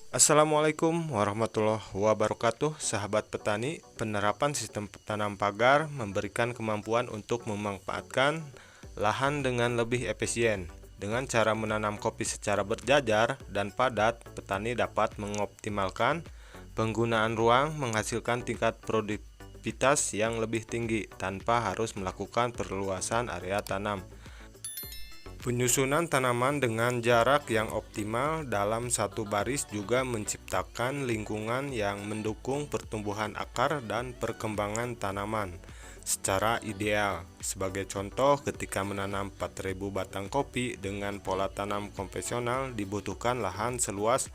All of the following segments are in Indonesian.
Assalamualaikum warahmatullahi wabarakatuh, sahabat petani. Penerapan sistem tanam pagar memberikan kemampuan untuk memanfaatkan lahan dengan lebih efisien. Dengan cara menanam kopi secara berjajar dan padat, petani dapat mengoptimalkan penggunaan ruang, menghasilkan tingkat produktivitas yang lebih tinggi tanpa harus melakukan perluasan area tanam. Penyusunan tanaman dengan jarak yang optimal dalam satu baris juga menciptakan lingkungan yang mendukung pertumbuhan akar dan perkembangan tanaman secara ideal. Sebagai contoh, ketika menanam 4.000 batang kopi dengan pola tanam konvensional dibutuhkan lahan seluas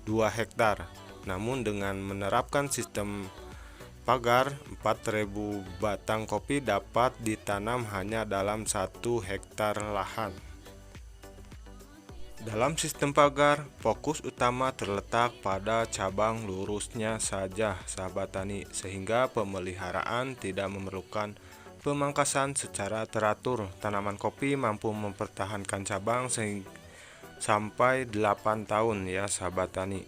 2 hektar. Namun dengan menerapkan sistem pagar, 4.000 batang kopi dapat ditanam hanya dalam 1 hektar lahan. Dalam sistem pagar, fokus utama terletak pada cabang lurusnya saja, sahabat tani, sehingga pemeliharaan tidak memerlukan pemangkasan secara teratur. Tanaman kopi mampu mempertahankan cabang sampai 8 tahun ya, sahabat tani.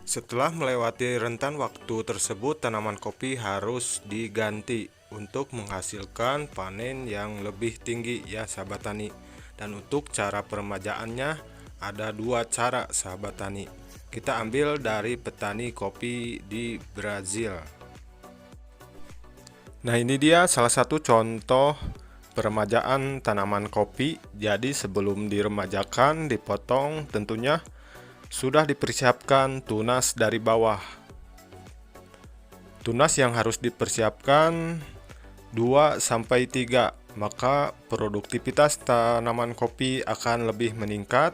Setelah melewati rentan waktu tersebut, tanaman kopi harus diganti untuk menghasilkan panen yang lebih tinggi ya, sahabat tani. Dan untuk cara peremajaannya ada 2 cara, sahabat tani. Kita ambil dari petani kopi di Brazil. Nah, ini dia salah satu contoh peremajaan tanaman kopi. Jadi sebelum diremajakan, dipotong, tentunya sudah dipersiapkan tunas dari bawah. Tunas yang harus dipersiapkan 2-3, maka produktivitas tanaman kopi akan lebih meningkat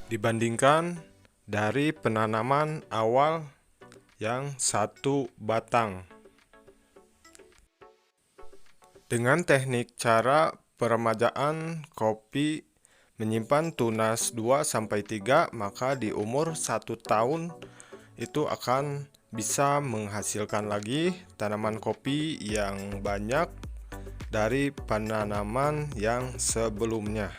dibandingkan dari penanaman awal yang 1 batang. Dengan teknik cara peremajaan kopi menyimpan tunas 2-3, maka di umur 1 tahun itu akan bisa menghasilkan lagi tanaman kopi yang banyak dari penanaman yang sebelumnya.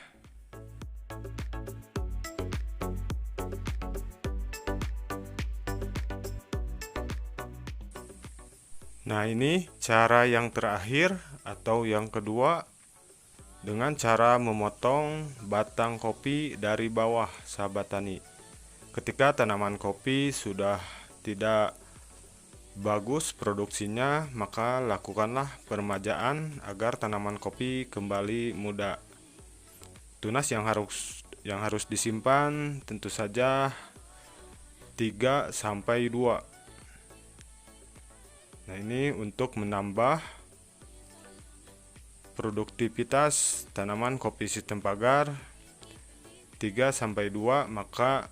Nah, ini cara yang terakhir atau yang kedua, dengan cara memotong batang kopi dari bawah, sahabat tani. Ketika tanaman kopi sudah tidak bagus produksinya, maka lakukanlah peremajaan agar tanaman kopi kembali muda. Tunas yang harus disimpan tentu saja 3-2. Nah, ini untuk menambah produktivitas tanaman kopi sistem pagar 3-2, maka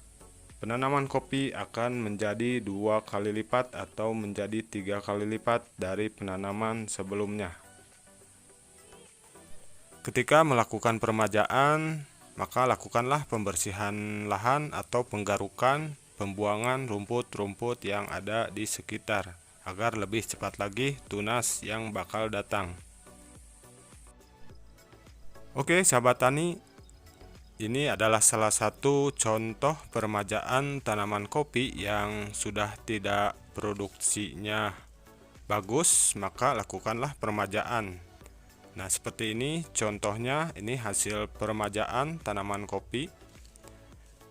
penanaman kopi akan menjadi 2 kali lipat atau menjadi 3 kali lipat dari penanaman sebelumnya. Ketika melakukan peremajaan, maka lakukanlah pembersihan lahan atau penggarukan, pembuangan rumput-rumput yang ada di sekitar agar lebih cepat lagi tunas yang bakal datang. Oke, sahabat tani, ini adalah salah satu contoh peremajaan tanaman kopi yang sudah tidak produksinya bagus, maka lakukanlah peremajaan. Nah, seperti ini contohnya, ini hasil peremajaan tanaman kopi.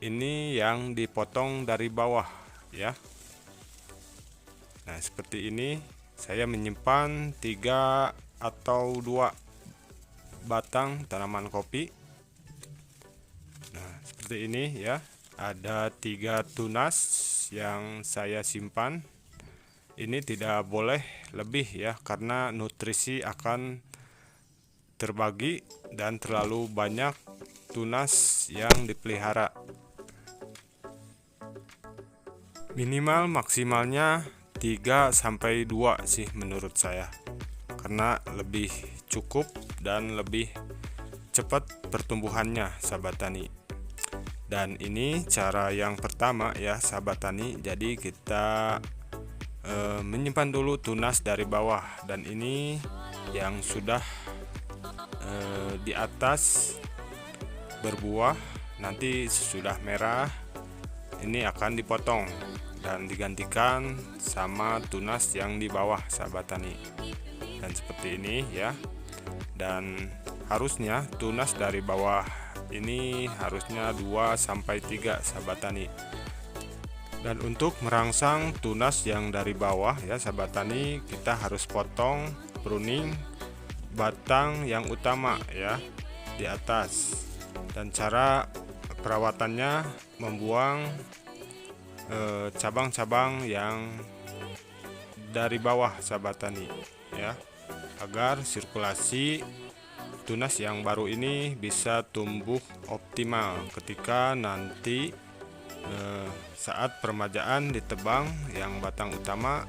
Ini yang dipotong dari bawah ya. Nah, seperti ini saya menyimpan 3 atau 2 batang tanaman kopi. Seperti ini ya, ada 3 tunas yang saya simpan. Ini tidak boleh lebih ya, karena nutrisi akan terbagi dan terlalu banyak tunas yang dipelihara. Minimal maksimalnya 3-2 sih menurut saya, karena lebih cukup dan lebih cepat pertumbuhannya, sahabat tani. Dan ini cara yang pertama ya, sahabat tani. Jadi kita menyimpan dulu tunas dari bawah, dan ini yang sudah di atas berbuah, nanti sudah merah ini akan dipotong dan digantikan sama tunas yang di bawah, sahabat tani. Dan seperti ini ya. Dan harusnya tunas dari bawah ini harusnya 2-3, sahabat tani. Dan untuk merangsang tunas yang dari bawah ya, sahabat tani, kita harus potong, pruning batang yang utama ya di atas. Dan cara perawatannya membuang cabang-cabang yang dari bawah, sahabat tani ya, agar sirkulasi tunas yang baru ini bisa tumbuh optimal ketika nanti saat permajaan ditebang yang batang utama,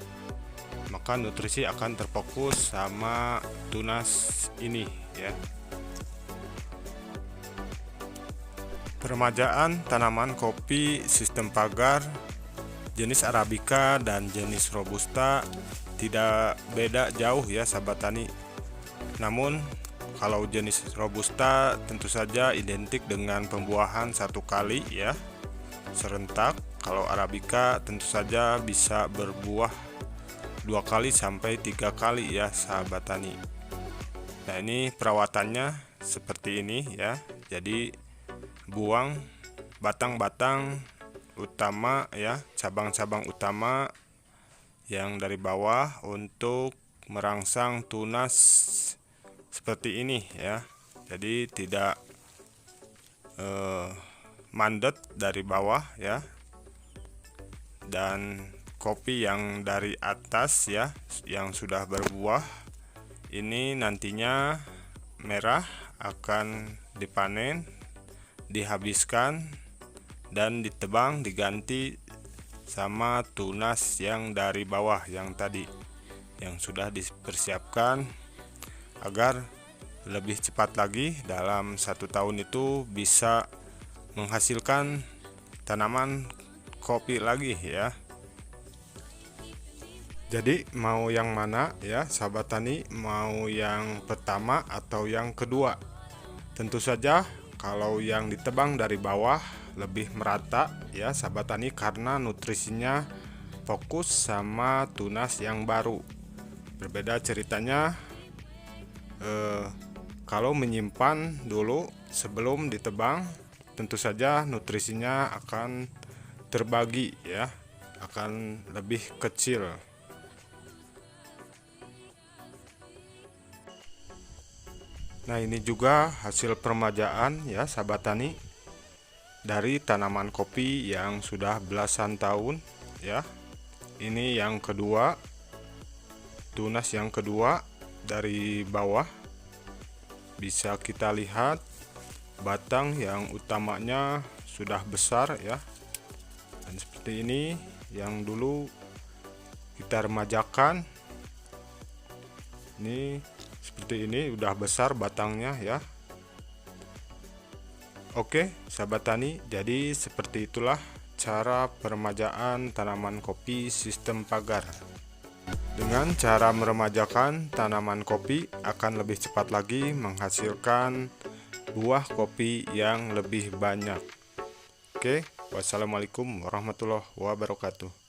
maka nutrisi akan terfokus sama tunas ini ya. Permajaan tanaman kopi sistem pagar jenis Arabica dan jenis Robusta tidak beda jauh ya, sahabat tani. Namun kalau jenis Robusta tentu saja identik dengan pembuahan 1 kali ya, serentak. Kalau Arabica tentu saja bisa berbuah 2 kali sampai 3 kali ya, sahabat tani. Nah, ini perawatannya seperti ini ya. Jadi buang batang-batang utama ya, cabang-cabang utama yang dari bawah untuk merangsang tunas seperti ini ya. Jadi tidak mandet dari bawah ya. Dan kopi yang dari atas ya, yang sudah berbuah ini nantinya merah akan dipanen, dihabiskan dan ditebang, diganti sama tunas yang dari bawah yang tadi yang sudah dipersiapkan agar lebih cepat lagi dalam 1 tahun itu bisa menghasilkan tanaman kopi lagi ya. Jadi mau yang mana ya, sahabat tani, mau yang pertama atau yang kedua? Tentu saja kalau yang ditebang dari bawah lebih merata ya, sahabat tani, karena nutrisinya fokus sama tunas yang baru. Berbeda ceritanya kalau menyimpan dulu sebelum ditebang, tentu saja nutrisinya akan terbagi ya, akan lebih kecil. Nah, ini juga hasil permajaan ya, sahabat tani, dari tanaman kopi yang sudah belasan tahun ya. Ini yang kedua, tunas yang kedua dari bawah. Bisa kita lihat batang yang utamanya sudah besar ya. Dan seperti ini yang dulu kita remajakan. Ini seperti ini udah besar batangnya ya. Oke, sahabat tani, jadi seperti itulah cara peremajaan tanaman kopi sistem pagar. Dengan cara meremajakan tanaman kopi akan lebih cepat lagi menghasilkan buah kopi yang lebih banyak. Oke, wassalamualaikum warahmatullahi wabarakatuh.